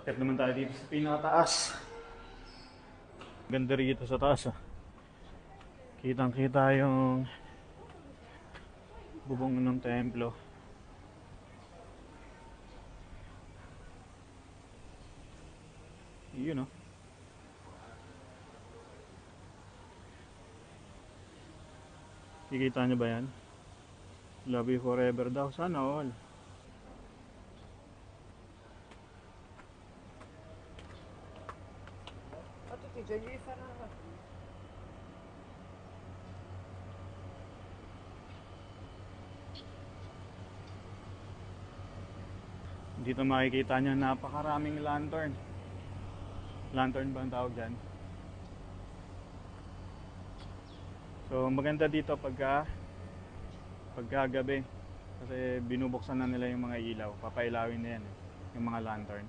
Akit naman tayo dito sa pinakataas. Ganda rito sa taas ah. Kitang kita yung bubong ng templo. Yun oh. Kikita nyo ba yan? Love you forever daw. Sana all. Dito makikita nyo napakaraming lantern. Lantern ba ang tawag dyan? So maganda dito pagka gabi. Kasi binubuksan na nila yung mga ilaw. Papailawin na yan yung mga lantern.